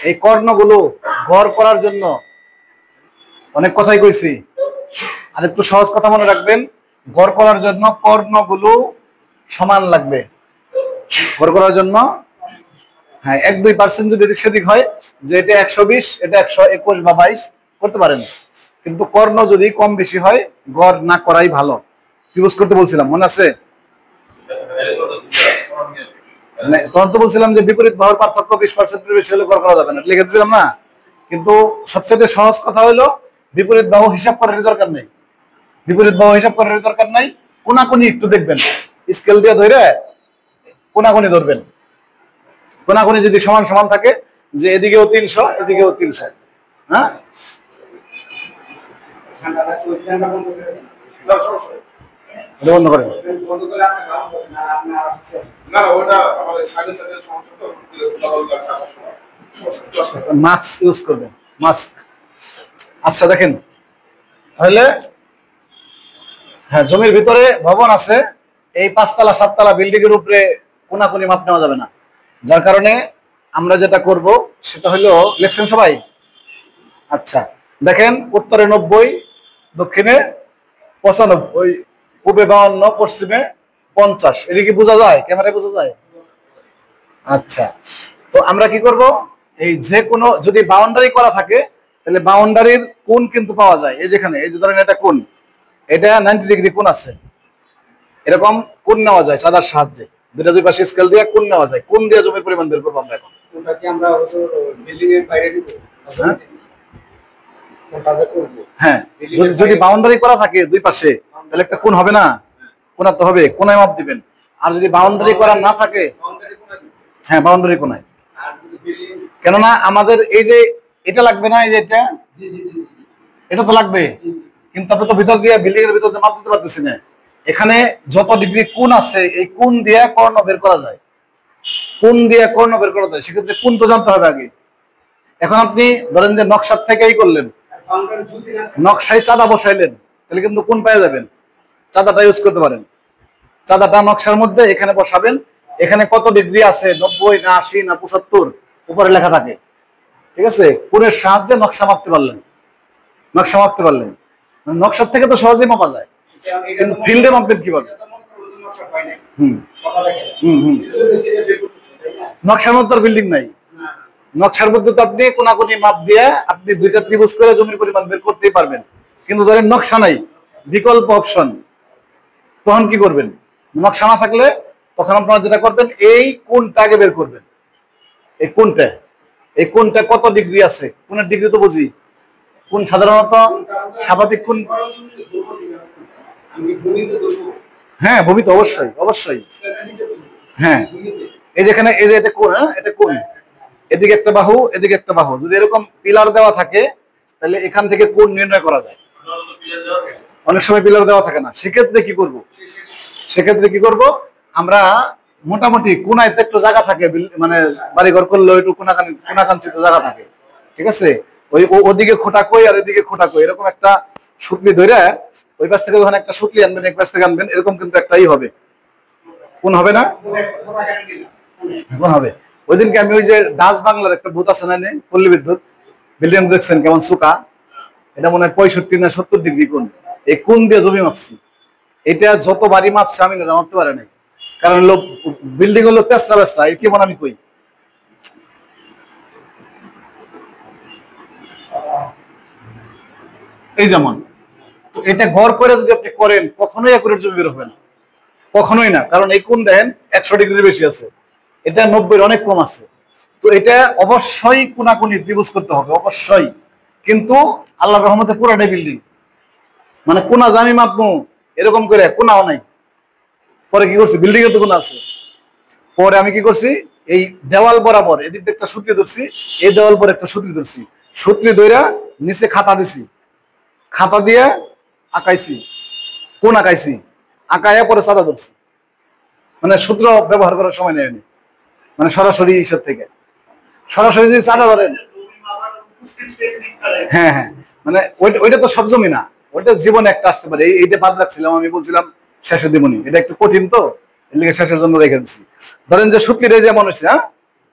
এই কর্ণগুলো গড় করার জন্য অনেক কথাই কইছি, আর একটু সহজ কথা মনে রাখবেন। গড় করার জন্য কর্ণগুলো সমান লাগবে। গড় করার জন্য হ্যাঁ 1-2% যদি এদিক সেদিক হয়, যে এটা 120 এটা 121 বা 22 করতে পারেন, কিন্তু কর্ণ যদি কম বেশি হয় গড় না করাই ভালো। ত্রিভুজ করতে বলছিলাম, মনে আছে? তখন তো বলছিলাম যে বিপরীত বাহুর পার্থক্য 20% বেশি হলে গড় করা যাবে না, লিখে দিয়েছিলাম না? কিন্তু সবচেয়ে সহজ কথা হলো বিপরীত বাহু হিসাব করার দরকার নেই। বিপরীত বাহু হিসাব করার দরকার নাই। কোনাকুনি একটু দেখবেন, স্কেল দিয়ে ধরে কোনাকুনি ধরবেন। কোনাকুনি যদি সমান সমান থাকে, যে এদিকেও 300 এদিকেও 300, হ্যাঁ বন্ধ করেন। মাস্ক ইউজ করবেন, মাস্ক। আচ্ছা দেখেন, তাহলে হ্যাঁ জমির ভিতরে ভবন আছে, এই 5তলা 7তলা বিল্ডিং এর উপরে কোনাকুনি মাপ নেওয়া যাবে না। যার কারণে আমরা যেটা করব সেটা হলো, লিখছেন সবাই? আচ্ছা দেখেন, উত্তরে 90, দক্ষিণে 95, পূবে 52, পশ্চিমে 50। এটা কি বোঝা যায়? ক্যামেরায় বোঝা যায়? আচ্ছা, তো আমরা কি করব, এই যে কোনো যদি বাউন্ডারি করা থাকে তাহলে বাউন্ডারির কোণ কিন্তু পাওয়া যায়। এই যেখানে এই যে ধরেন এটা কোণ, এটা 90 ডিগ্রি কোণ আছে, এরকম কোণ নেওয়া যায় চাঁদার সাহায্যে। দুই পাশে স্কেল দিয়ে কোণ নেওয়া যায়। কোণ দিয়ে জমির পরিমাণ বের করবো আমরা এখন। কোনটা কি আমরা বিল্ডিং এর বাইরে দিব? হ্যাঁ, যদি বাউন্ডারি করা থাকে দুই পাশে তাহলে একটা কোণ হবে না? কোণাতে হবে, কোণায় মাপ দিবেন। আর যদি বাউন্ডারি করা না থাকে, হ্যাঁ বাউন্ডারি কোণায়। কেননা আমাদের এই যে এটা লাগবে না, এই যে এটা তো লাগবে, কিন্তু আপনি তো ভিতর দিয়ে বিল্ডিং এর ভিতর দিয়ে মাপ দিতে পারতেছি না। এখানে যত ডিগ্রি কোণ আছে এই কোণ দিয়ে কর্ণ বের করা যায়। কোণ দিয়ে কর্ণ বের করা যায়, সেক্ষেত্রে কোণ তো জানতে হবে আগে। এখন আপনি ধরেন যে নকশার থেকেই করলেন, নকশায় চাঁদা বসাইলেন, তাহলে কিন্তু কোণ পেয়ে যাবেন। চাঁদাটা ইউজ করতে পারেন। চাঁদাটা নকশার মধ্যে এখানে বসাবেন, এখানে কত ডিগ্রি আছে, 90 না 80 না 75 উপরে লেখা থাকে। ঠিক আছে, কোণের সাহায্যে নকশা মাপতে পারলেন, নকশা মাপতে পারলেন। নকশার থেকে তো সহজেই মাপা যায়, কিন্তু ফিল্ডে মাপবেন কিভাবে? নকশার মধ্যে বিল্ডিং নাই, নকশার মধ্যে তো আপনি কোনাকুনি মাপ দিয়ে আপনি দুইটা ত্রিভুজ করে জমির পরিমাণ বের করতেই পারবেন। কিন্তু ধরেন নকশা নাই, বিকল্প অপশন, তখন কি করবেন? নকশা না থাকলে তখন আপনারা যেটা করবেন, এই কোণটা আগে বের করবেন। এই কোণটা কত ডিগ্রি আছে, কোণের ডিগ্রি তো বুঝি। কোণ সাধারণত স্বাভাবিক কোণ, হ্যাঁ ভূমিতে অবশ্যই অবশ্যই, হ্যাঁ এই যেখানে এই যে এটা কোণ, হ্যাঁ এটা কোণ, এদিকে একটা বাহু এদিকে একটা বাহু, যদি এরকম পিলার দেওয়া থাকে তাহলে এখান থেকে কোণ নির্ণয় করা যায়। অনেক সময় পিলার দেওয়া থাকে না, সেক্ষেত্রে কি করব আমরা, মোটামুটি কোনায় তো একটু জায়গা থাকে, মানে বাড়িঘর করলে একটু কোনাকাঞ্চিত জায়গা থাকে। ঠিক আছে, ওদিকে খোটা কই আর এদিকে খোটা কই, এরকম একটা সুতলি ধরে ওই পাশ থেকে যখন একটা সুতলি আনবেন, এক পাশ থেকে আনবেন, এরকম কিন্তু একটাই হবে। কোন হবে না? কোন হবে। ওই দিনকে আমি ওই যে ডাচ বাংলার একটা বুথ আছে না, পল্লী বিদ্যুৎ বিল্ডিং দেখছেন কেমন সুকা, এটা মনে হয় 65 না 70 ডিগ্রি কোণ। এই কোণ দিয়ে জমি মাপছি, এটা যত বাড়ি মাপছে আমি না মাপতে পারে নাই, কারণ হলো বিল্ডিং হলো তেসরা বেসরা, এই কেমন আমি কই। এই যেমন, তো এটা গড় করে যদি আপনি করেন কখনোই একুরেট জমি বের হবে না, কখনোই না। কারণ এই কোণ দেখেন 100 ডিগ্রির বেশি আছে, এটা 90-এর অনেক কম আছে। তো এটা অবশ্যই কোনাকুনি ত্রিভুজ করতে হবে অবশ্যই, কিন্তু আল্লাহর রহমতে পুরাটাই বিল্ডিং, মানে কোনা জামি মাপমু এরকম করে কোনাও নাই। পরে কি করছি, বিল্ডিং এর তো কোনা আছে। পরে আমি কি করছি, এই দেওয়াল বরাবর এদিক দিয়ে একটা সুতলি ধরছি, এই দেওয়াল পরে একটা সুতলি ধরছি, সুতলি ধইরা নিচে খাতা দিছি, খাতা দিয়ে আঁকাইছি, কোন আঁকাইছি, আঁকাইয়া পরে চাঁদা ধরছি। মানে সূত্র ব্যবহার করার সময় নেয়নি, মানে সরাসরি ঈশ্বর থেকে সরাসরি যদি চাঁদা ধরেন, হ্যাঁ হ্যাঁ, মানে ওইটা তো সব জমি না, ওইটা জীবনে একটা আসতে পারে। এইটা বাদ রাখছিলাম, আমি বলছিলাম শেষের দিবনি, এটা একটু কঠিন তো এর লিগে শেষের জন্য রেখে দিচ্ছি। ধরেন যে সুতলি রে যেমন হয়েছে, হ্যাঁ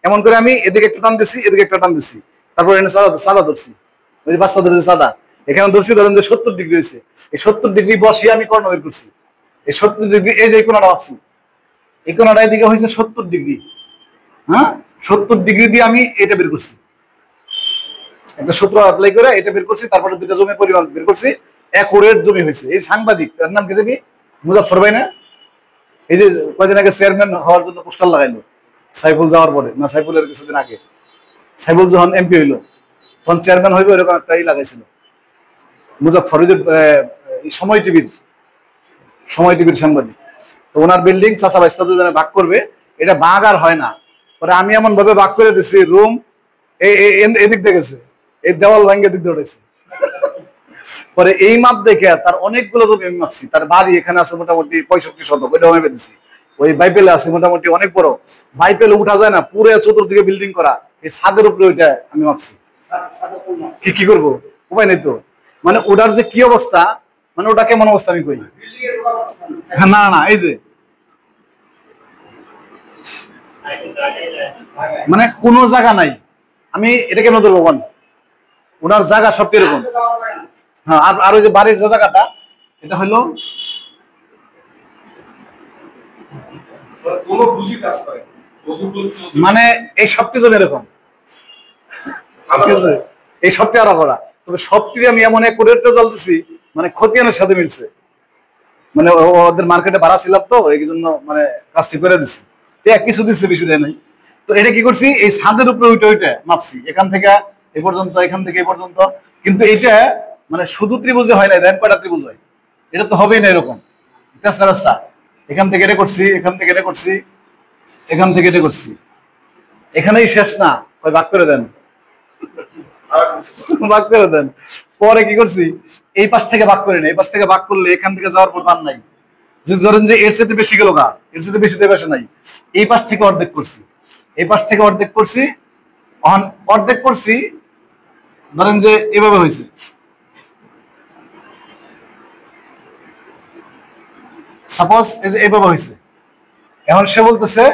এমন করে আমি এদিকে একটা টান দিছি, এদিকে একটা টান দিছি, তারপর এখানে সাদা ধরছি, ওই যে বাচ্চা ধরেছে সাদা, এখানে ধরছি ধরেন যে 70 ডিগ্রি হয়েছে, এই 70 ডিগ্রি বসিয়ে আমি কর্ণ বের করছি। এই 70 ডিগ্রি, এই যে এই কোণাটা ভাবছি, এই কোণাটা এদিকে হয়েছে 70 ডিগ্রি। হ্যাঁ, 70 ডিগ্রি দিয়ে আমি এটা বের করছি, একটা সূত্র অ্যাপ্লাই করে এটা বের করছি, তারপরে দুটো জমির পরিমাণ বের করছি, অ্যাকুরেট জমি হয়েছে। এই সাংবাদিক, তার নাম কি জানি, মুজাফফর ভাই না, এই যে কয়দিন আগে চেয়ারম্যান হওয়ার জন্য পোস্টার লাগাইলো সাইফুল যাওয়ার পরে, না সাইফুলের কিছুদিন আগে, সাইফুল যখন এমপি হইলো তখন চেয়ারম্যান হইবে এরকম একটা লাগাইছিল মুজাফফর, ওই যে সময় টিভির সাংবাদিক। তো ওনার বিল্ডিং চাচা বাইস্তা দুজনে ভাগ করবে, এটা ভাগ আর হয় না। পরে আমি এমন ভাবে ভাগ করে দিছি, রুম এদিক দেখেছে, এই দেওয়াল ভাঙ্গে দিক দিয়ে উঠেছে। পরে এই মাপ দেখে তার অনেকগুলো জমি আমি মাপছি, তার বাড়ি এখানে আছে মোটামুটি 65 শতক, ওইটাও আমি দিছি। ওই বাইপেলে আছে মোটামুটি অনেক বড়, বাইপেলে উঠা যায় না, পুরো চতুর্দিকে বিল্ডিং করা, এই ছাদের উপরে ওইটা আমি মাপছি। কি করবো, উপায় নেই তো। মানে ওটার যে কি অবস্থা, মানে ওটা কেমন অবস্থা আমি কই। হ্যাঁ, না না, এই যে মানে কোনো জায়গা নাই, আমি এটা কেন ধরবো বল, ওনার জায়গা সব কিরকম। হ্যাঁ, আর ওই যে বাড়ির যে জায়গাটা, এটা হলো মানে এই সবকিছু এরকম, এই সবটি আরো করা, তবে সবটি আমি এমন এক করে জ্বলতেছি, মানে খতিয়ানের সাথে মিলছে। মানে ওদের মার্কেটে ভাড়া ছিলাম তো, এই জন্য মানে কাজটি করে দিচ্ছি, কিছু দিচ্ছে, বেশি দেয় নাই। তো এটা কি করছি, এই ছাদের উপরে ওইটা মাপছি, এখান থেকে এই পর্যন্ত, এখান থেকে এই পর্যন্ত। কিন্তু এটা মানে শুধু ত্রিভুজে হয় না, দেন কয়টা ত্রিভুজ হয়, এটা তো হবেই না এরকম। এখান থেকে এটা করছি, এখান থেকে এটা করছি, এখান থেকে এটা করছি, এখানেই শেষ না, ওই ভাগ করে দেন, ভাগ করে দেন। পরে কি করছি, এই পাশ থেকে ভাগ করে নেই, এই পাশ থেকে ভাগ করলে এখান থেকে যাওয়ার পর দাম নাই। যদি ধরেন যে এর সাথে বেশি গেল গা, এর সাথে বেশি দেবে নাই, এই পাশ থেকে অর্ধেক করছি, এই পাশ থেকে অর্ধেক করছি, অর্ধেক করছি, ধরেন যে এভাবে হয়েছে, সাপোজ এইভাবে হয়েছে। এখন সে বলতেছে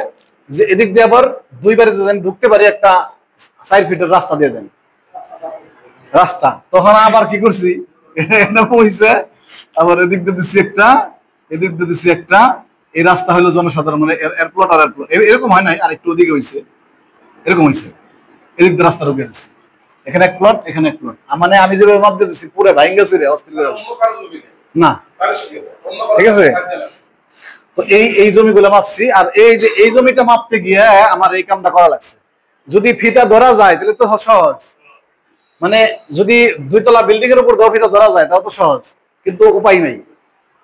যে এদিক দিয়ে আবার 2 বাড়িতে দেন, ঢুকতে পারি, একটা 4 ফিটের রাস্তা দিয়ে দেন, রাস্তা। তখন আবার কি করছি, এটা হয়েছে, আবার এদিক দিয়ে দিচ্ছি একটা, এদিক দিয়ে দিচ্ছি একটা, এই রাস্তা হলো জনসাধারণ, মানে এয়ারপ্লট আর এয়ারপ্লট, এরকম হয় নাই, আর একটু ওদিকে হয়েছে, এরকম হয়েছে, এদিক দিয়ে রাস্তা ঢুকে দিচ্ছি, এখানে এক প্লট, এখানে এক প্লট, মানে আমি যেভাবে মাপ দিয়ে দিচ্ছি পুরো ভাইঙ্গা চুরে অস্থির করে না, ঠিক আছে। তো এই জমিগুলো মাপছি, আর এই যে এই জমিটা মাপতে গিয়ে আমার এই কামটা করা লাগছে। যদি ফিতা ধরা যায় তাহলে তো সহজ, মানে যদি 2 তলা বিল্ডিং এর উপর ফিতা ধরা যায় তাও তো সহজ, কিন্তু উপায় নাই,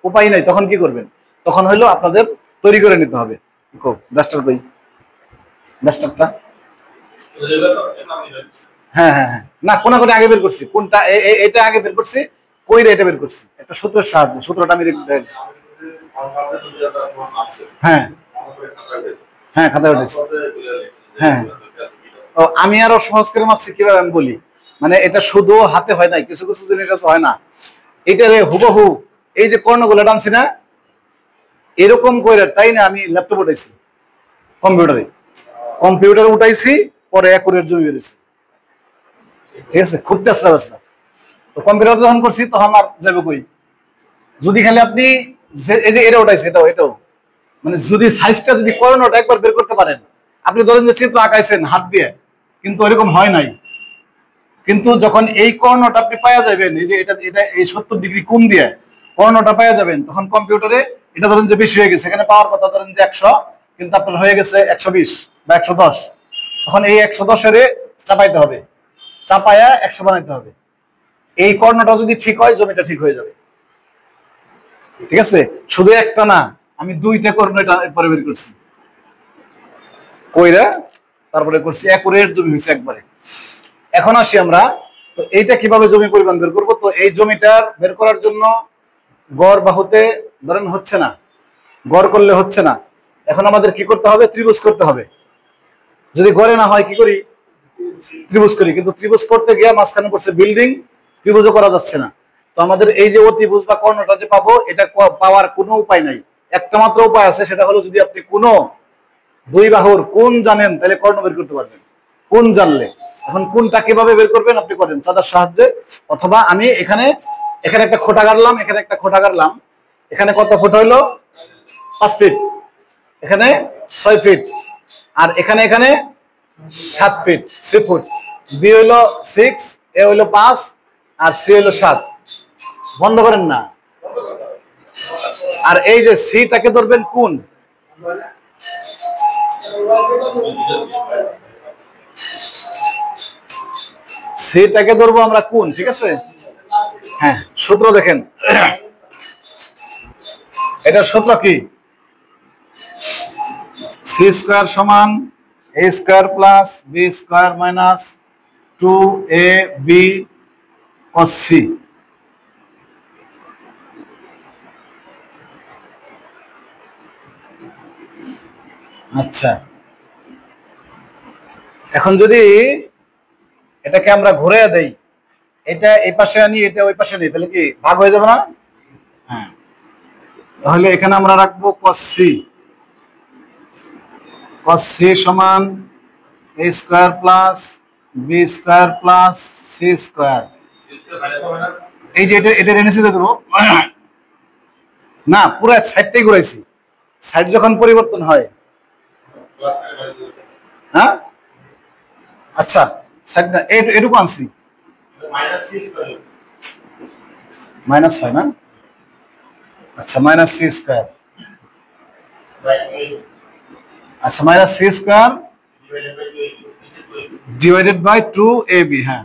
উপায় নাই। তখন কি করবেন, তখন হইলো আপনাদের তৈরি করে নিতে হবে। ডাস্টার কই, ডাস্টারটা, হ্যাঁ হ্যাঁ হ্যাঁ, না কোনা কোনা আগে বের করছি, কোনটা এটা আগে বের করছি, কইরে এটা বের করছি একটা সূত্রের সাহায্যে, সূত্রটা আমি হ্যাঁ হ্যাঁ খাতা উঠেছি, হ্যাঁ। ও আমি আরো সহজ করে মাপছি, কিভাবে আমি বলি, মানে এটা শুধু হাতে হয় নাই, কিছু কিছু জিনিস আছে হয় না, এটারে হুবহু এই যে কর্ণগুলো টানছি না, এরকম করে তাই না আমি ল্যাপটপ উঠাইছি, কম্পিউটারে উঠাইছি, পরে অ্যাকুরেট জমি বেরিয়েছি, ঠিক আছে, খুব তেসরা বেসরা। তো কম্পিউটার যখন করছি তখন আর যাবে কই, যদি খালি আপনি এই যে এটা উঠাইছে, এটাও মানে যদি সাইজটা যদি কর্ণটা একবার বের করতে পারেন, আপনি ধরেন যে চিত্র আঁকাইছেন হাত দিয়ে, কিন্তু এরকম হয় নাই, কিন্তু যখন এই কর্ণটা আপনি পাওয়া যাবেন, এই যে এটা এটা এই 70 ডিগ্রি কোণ দিয়ে কর্ণটা পাওয়া যাবেন, তখন কম্পিউটারে এটা ধরেন যে বেশি হয়ে গেছে, এখানে পাওয়ার কথা ধরেন যে 100, কিন্তু আপনার হয়ে গেছে 120 বা 110, তখন এই 110-এর চাপাইতে হবে, চাপায়া 100 বানাইতে হবে। এই কর্ণটা যদি ঠিক হয়, জমিটা ঠিক হয়ে যাবে, ঠিক আছে। শুধু একটা না, আমি 2টা কর্ণ এটা একবারে বের করছি, কইরা তারপরে করছি, অ্যাকুরেট জমি হয়েছে একবারে। এখন আসি আমরা, তো এইটা কিভাবে জমি পরিমাণ বের করবো। তো এই জমিটার বের করার জন্য গড় বাহুতে ধরেন হচ্ছে না, গড় করলে হচ্ছে না, এখন আমাদের কি করতে হবে, ত্রিভুজ করতে হবে। যদি গড়ে না হয় কি করি, ত্রিভুজ করি, কিন্তু ত্রিভুজ করতে গিয়ে মাঝখানে পড়ছে বিল্ডিং, ত্রিভুজও করা যাচ্ছে না। তো আমাদের এই যে অতিভুজ বা কর্ণটা যে পাবো, এটা পাওয়ার কোনো উপায় নাই, একটা মাত্র উপায় আছে, সেটা হলো যদি আপনি কোনো দুই বাহুর কোণ জানেন তাহলে কর্ণ বের করতে পারবেন, কোণ জানলে। এখন কোণটা কিভাবে বের করবেন আপনি করেন চাঁদার সাহায্যে, অথবা আমি এখানে এখানে একটা খোঁটা গাড়লাম, এখানে একটা খোঁটা গাড়লাম, এখানে কত ফুট হইলো 5 ফিট, এখানে 6 ফিট, আর এখানে এখানে 7 ফিট, 3 ফুট। বি হইলো 6, এ হইলো 5, আর সি হইলো 7। বন্ধ করেন না। আর এই যে সিটাকে ধরবেন কোণ, সিটাকে ধরবো আমরা কোণ, ঠিক আছে? হ্যাঁ, সূত্র দেখেন, এটার সূত্র কি? সি স্কয়ার সমান A square plus B square minus 2ab cos c। আচ্ছা, এখন যদি এটাকে আমরা ঘুরে দেই, এটা এই পাশে আনি, এটা ওই পাশে নিই, তাহলে কি ভাগ হয়ে যাবে না? হ্যাঁ, তাহলে এখানে আমরা রাখবো cos c। cos c সমান a square plus b square plus c square. এই যে এটা এনেছি দেবো না, পুরো সাইডটাই ঘুরাইছি। সাইড যখন পরিবর্তন হয়, হ্যাঁ আচ্ছা, সাইড না এটুকু আনছি, মাইনাস হয় না? আচ্ছা, মাইনাস সি স্কয়ার, আচ্ছা minus C square divided by 2ab। হ্যাঁ,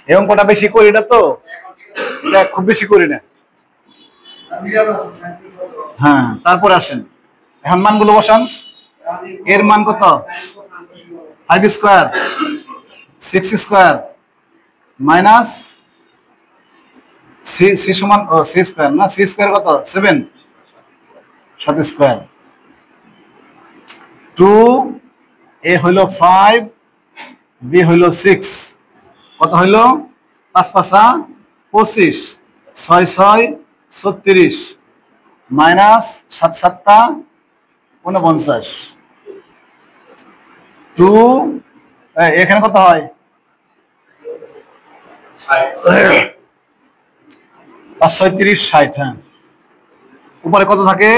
এই অঙ্কটা বেশি করি না তো, এটা খুব বেশি করি না। হ্যাঁ, তারপর আসেন, এখন মানগুলো বসান। এর মান কত? 5 স্কয়ার, 6 স্কয়ার মাইনাস সি সমান সি স্কয়ার না, সি স্কয়ার কত? 7, 7 স্কয়ার, 2 এ হইল 5, বি হইল 6, কত হইল? 5 5 25, 6 6 36 মাইনাস 7 7 49, 2 এখানে কত হয়? 5 6 30 60। হ্যাঁ, উপরে কত থাকে?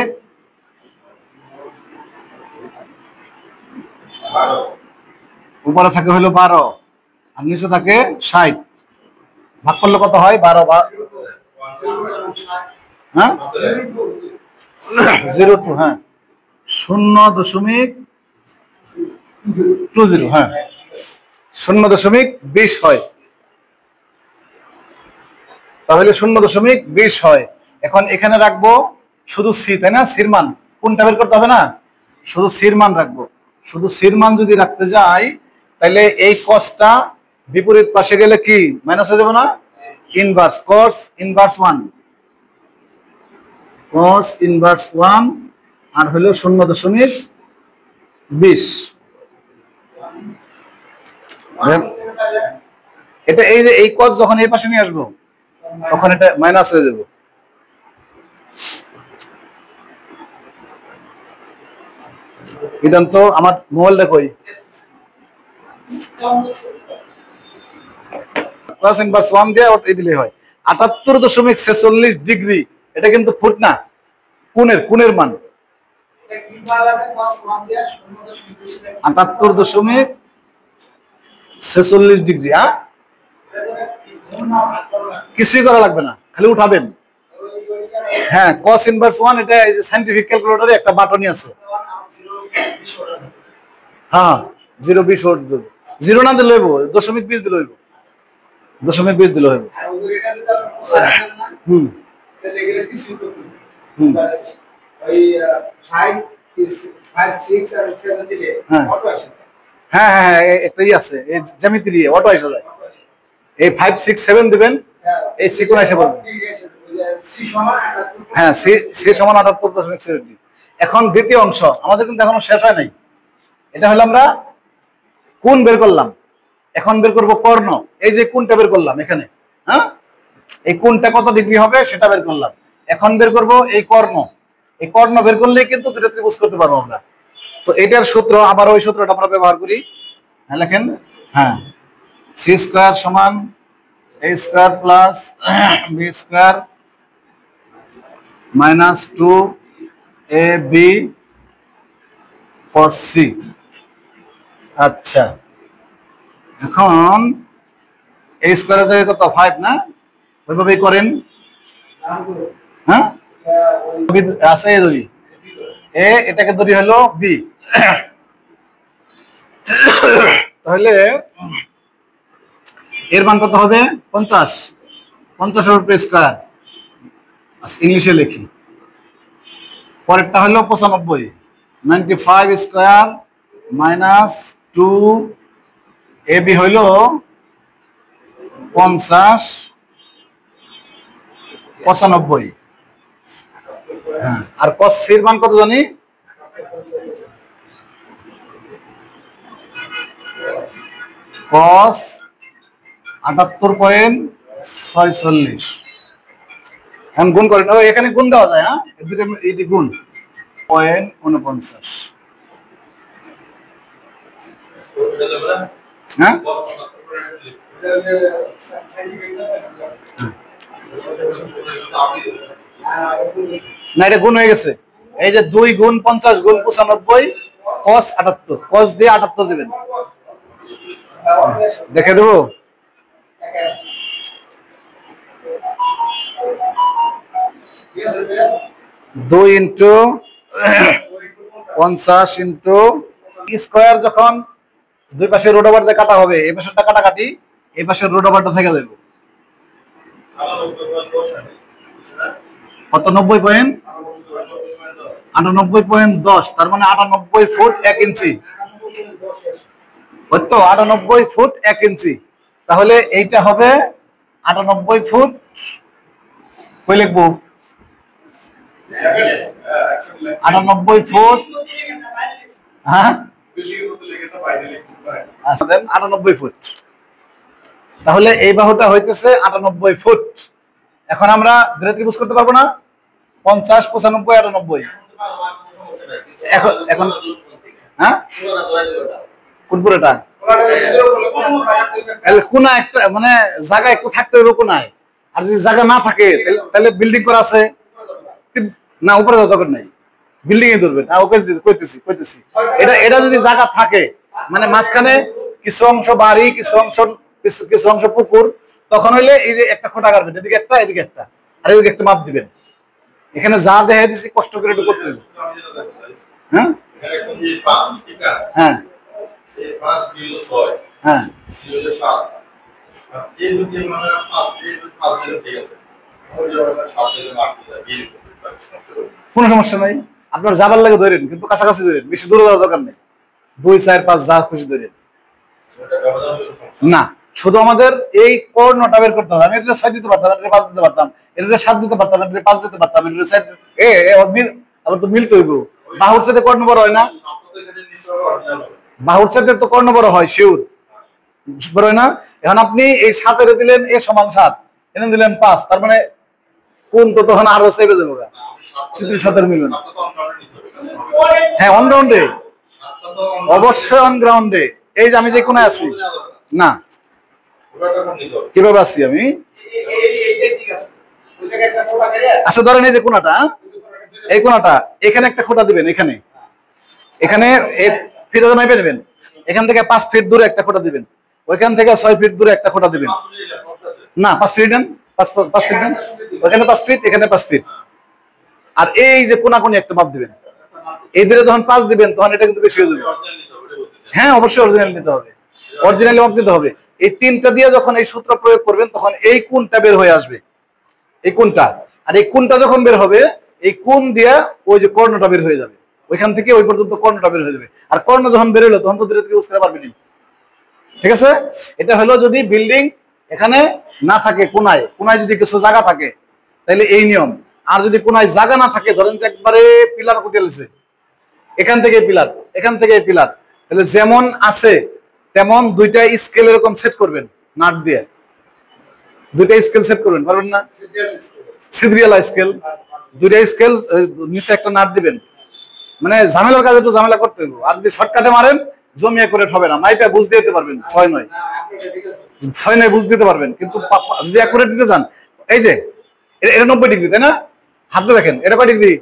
উপরে থাকে হলো 12, আর নিচে থাকে 60। ভাগ করলে কত হয়? 12 বা হ্যাঁ 02, হ্যাঁ 0.20, হ্যাঁ 0.20 হয়, তাহলে 0.20 হয়। এখন এখানে রাখবো শুধু সি, তাই না? সির মান কোনটা বের করতে হবে না, শুধু সির মান রাখবো। শুধু সির মান যদি রাখতে যাই, তাহলে এই কসটা বিপরীত পাশে গেলে কি মাইনাস হয়ে যাবে না? Inverse, cos inverse 1, cos inverse 1, আর হলো 0.20। এটা এই যে এই cos যখন এই পাশে নিয়ে আসবো, তখন এটা মাইনাস হয়ে যাবে। তো আমার মোবাইলটা কই? cos ইনভার্স 1 দিয়ে এই দিলে হয় 78.46 ডিগ্রি। এটা কিন্তু ফুট না, কোণের মান 78.46 ডিগ্রি। কিছুই করা লাগবে না, খালি উঠাবেন। হ্যাঁ, cos ইনভার্স 1 এটা এই যে সায়েন্টিফিক ক্যালকুলেটরে একটা বাটনই আছে। হ্যাঁ 0.20 ওট দেব, 0 না দিলে হইব, 0.20 দিলে হইব, 0.20 দিলে হইব। হুম হুম হ্যাঁ হ্যাঁ হ্যাঁ, একটাই আছে, এই জ্যামিতি দিয়ে অটো এসে যায়। এই 5 6 7 দিবেন, এই সিকোণ এসে পড়বে। হ্যাঁ, সি সমান 78.70। এখন দ্বিতীয় অংশ আমাদের কিন্তু এখনো শেষ হয় নাই। এটা হলো আমরা কোণ বের করলাম, এখন বের করব কর্ণ। এই যে কোণটা বের করলাম এখানে, হ্যাঁ এই কোণটা কত ডিগ্রি হবে সেটা বের করলাম। এখন বের করব এই কর্ণ। এই কর্ণ বের করলেই কিন্তু দুটো ত্রিভুজ করতে পারবো আমরা। তো এটার সূত্র আবার ওই সূত্রটা আমরা ব্যবহার করি। হ্যাঁ লেখেন, হ্যাঁ সি স্কোয়ার সমান A square plus B square minus 2ab cos c। আচ্ছা, এখন এ স্কোয়ারের জায়গায় কত 5 না, ওইভাবেই করেন। হ্যাঁ আছে এ ধরি, এ এটাকে ধরি হলো বি। তাহলে এর মান কত হবে 50, 50 এর উপরে স্কোয়ার, ইংলিশে লিখি। পরেরটা হলো 95, 95 স্কোয়ার মাইনাস 2ab হইল 50, 95। হ্যাঁ, আর cos c এর মান কত জানি, cos 78.46। এখন গুণ করেন, ও এখানে গুণ দেওয়া যায়, হ্যাঁ এটি গুণ 0.49। হ্যাঁ না, এটা গুণ হয়ে গেছে। এই যে 2 গুণ 50 গুণ 95 cos 78, cos দিয়ে 78 দিবেন, দেখে দেবো। দুই ইন্টু 50 ইন্টু স্কোয়ার, যখন দুই পাশে রুট ওভার দিয়ে কাটা হবে, এই পাশেরটা কাটাকাটি, এই পাশের রুট ওভারটা থেকে যাবে কত 90.98.10, তার মানে 98 ফুট 1 ইঞ্চি, ওই তো 98 ফুট 1 ইঞ্চি। তাহলে এইটা হবে 98 ফুট, কই লিখবো 98 ফুট, হ্যাঁ 98 ফুট। তাহলে এই বাহুটা হইতেছে 98 ফুট। এখন আমরা ধরে ত্রিভুজ করতে পারবো না, 50, 95, 98। এখন এখন হ্যাঁ কোন পুরোটা কোনা একটা মানে জায়গা একটু থাকতে হবে কোনায়, আর যদি জায়গা না থাকে তাহলে বিল্ডিং করা আছে না, উপরে যাওয়ার দরকার নাই, বিল্ডিং এ ধরবেন। ওকে কইতেছি এটা এটা যদি জায়গা থাকে, মানে মাঝখানে কিছু অংশ বাড়ি, কিছু অংশ পুকুর, তখন হইলে এই যে একটা খোঁটা কাটবেন, এদিকে একটা এদিকে একটা, আর এদিকে একটা মাপ দিবেন। এখানে যা দেখা দিচ্ছি কষ্ট করে একটু করতে হবে। হ্যাঁ হ্যাঁ হ্যাঁ কোনো সমস্যা নাই, আপনার যাবার লাগে ধরেন, কিন্তু কাছাকাছি ধরেন, বেশি দূরে যাওয়ার দরকার নেই। 2, 4, 5 যা খুশি ধরেন না, শুধু আমাদের এই কর্ণটা বের করতে হবে। আমি এটা 6 দিতে পারতাম, এটা 5 দিতে পারতাম, এটা 7 দিতে পারতাম, এটা 5 দিতে পারতাম, এটা 7 আবার তো মিলতে হইব। বাহুর সাথে কর্ণ বড় হয় না, বাহুর সাথে তো কর্ণ বড় হয়, শিওর বড় হয় না। এখন আপনি এই 7 এর দিলেন a সমান 7, এনে দিলেন 5, তার মানে কোন তো তখন আরো সেভে যাবে, চিত্রের সাথে মিলবে না। হ্যাঁ অন গ্রাউন্ডে, অবশ্যই অন গ্রাউন্ডে। এই যে আমি যে কোণে আছি, না কিভাবে আছি আমি, আচ্ছা ধরেন এই যে কোণাটা, এই কোণাটা এখানে একটা খোঁটা দিবেন, এখানে এখানে ফিতে মাইপে নেবেন, এখান থেকে 5 ফিট দূরে একটা খোঁটা দিবেন, ওইখান থেকে 6 ফিট দূরে একটা খোঁটা দিবেন। না 5 ফিট দেন, 5 ফিট দেন, ওইখানে 5 ফিট, এখানে 5 ফিট, আর এই যে কোনাকুনি একটা মাপ দিবেন। এই দিকে যখন 5 দিবেন তখন এটা কিন্তু বেশি হয়ে যাবে। হ্যাঁ অবশ্যই অরিজিনাল নিতে হবে, অরিজিনালি মাপ নিতে হবে। এই 3টা দিয়ে যখন এই সূত্র প্রয়োগ করবেন তখন এই কোণটা বের হয়ে আসবে, এই কোণটা, আর এই কোণটা যখন বের হবে এই কোণ দিয়ে ওই যে কর্ণটা বের হয়ে যাবে, ওইখান থেকে ওই পর্যন্ত কর্ণটা বের হয়ে যাবে। আর কর্ণ যখন বের হলো তখন তো ধীরে ধীরে বুঝতে পারবেন। ঠিক আছে, এটা হলো যদি বিল্ডিং এখানে না থাকে, কোনায় কোনায় যদি কিছু জায়গা থাকে তাহলে এই নিয়ম। আর যদি কোনায় জায়গা না থাকে, ধরেন যে একবারে পিলার কুটেলছে, এখান থেকে পিলার, এখান থেকে পিলার, তাহলে যেমন আছে তেমন 2টা স্কেল এরকম সেট করবেন, নাট দিয়ে 2টা স্কেল সেট করবেন, পারবেন না? সিদ্রিয়াল স্কেল, 2টা স্কেল নিচে একটা নাট দিবেন, মানে ঝামেলার কাজে একটু ঝামেলা করতে হবে। আর যদি শর্টকাটে মারেন জমি অ্যাকুরেট হবে না, মাইপে বুঝ দিতে পারবেন 6-9 6-9 বুঝ দিতে পারবেন, কিন্তু যদি অ্যাকুরেট দিতে চান, এই যে এটা 90 ডিগ্রি তাই না, হাতে দেখেন এটা কয় ডিগ্রি,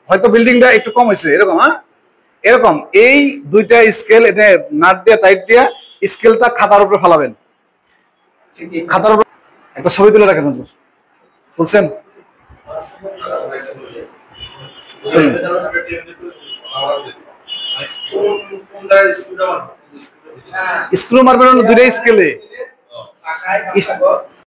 হয়তো বিল্ডিংটা একটু কম হয়েছে এরকম, হ্যাঁ এরকম এই দুইটা স্কেল এটা নাট দিয়ে টাইট দিয়ে স্কেলটা খাতার উপরে ফালাবেন, খাতার উপর একটা ছবি তুলে রাখেন হুজুর, বুঝছেন? স্ক্রু মারবেন দুইটা স্কেলে,